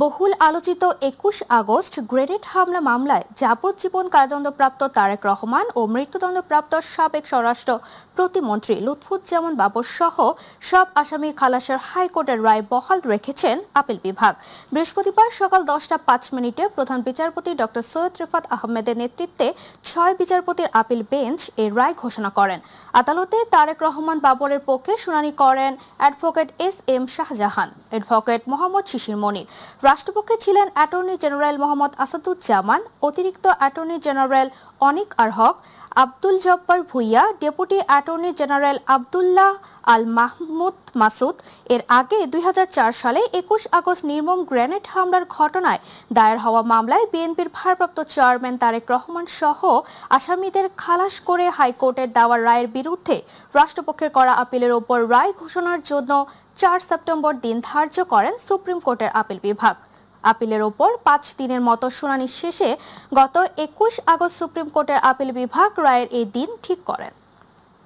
বহুল আলোচিত ২১ August grenade হামলা মামলায় যাবজ্জীবন কারাদণ্ডপ্রাপ্ত তারেক রহমান ও মৃত্যুদণ্ডপ্রাপ্ত সাবেক স্বরাষ্ট্র প্রতিমন্ত্রী লুৎফুজ্জামান বাবর সহ সব আসামির খালাসের হাইকোর্টের রায় বহাল রেখেছেন আপিল বিভাগ। বৃহস্পতিবার সকাল 10টা 5 মিনিটে প্রধান বিচারপতি ডক্টর সৈয়দ রিফাত আহমেদের নেতৃত্বে ৬ বিচারপতির আপিল বেঞ্চ এই রায় ঘোষণা করেন। আদালতে তারেক রহমান বাবরের পক্ষে শুনানি করেন advocate S M. Shahjahan, advocate Mohammad Shishir Monir. রাষ্ট্রপক্ষে ছিলেন অ্যাটর্নি জেনারেল মোহাম্মদ আসাদুজ্জামান, অতিরিক্ত attorney general Anik R Haque, Abdul Jabbar Bhuiyan, deputy attorney general Abdullah Al Mahmud Masud. এর আগে ২০০৪ সালে ২১ আগস্ট নির্মম গ্রেনেড হামলার ঘটনায় দায়ের হওয়া মামলায় বিএনপির ভারপ্রাপ্ত চেয়ারম্যান তারেক রহমান সহ আসামিদের খালাস করে হাইকোর্টের দেওয়া রায়ের বিরুদ্ধে রাষ্ট্রপক্ষের করা আপিলের ওপর রায় ঘোষণার জন্য ৪ সেপ্টেম্বর দিন ধার্য করেন সুপ্রিম কোর্টের আপিল বিভাগ। আপিলের ওপর ৫ দিনের মতো শুনানি শেষে গত ২১ আগস্ট সুপ্রিম কোর্টের আপিল বিভাগ রায়ের এই দিন ঠিক করেন।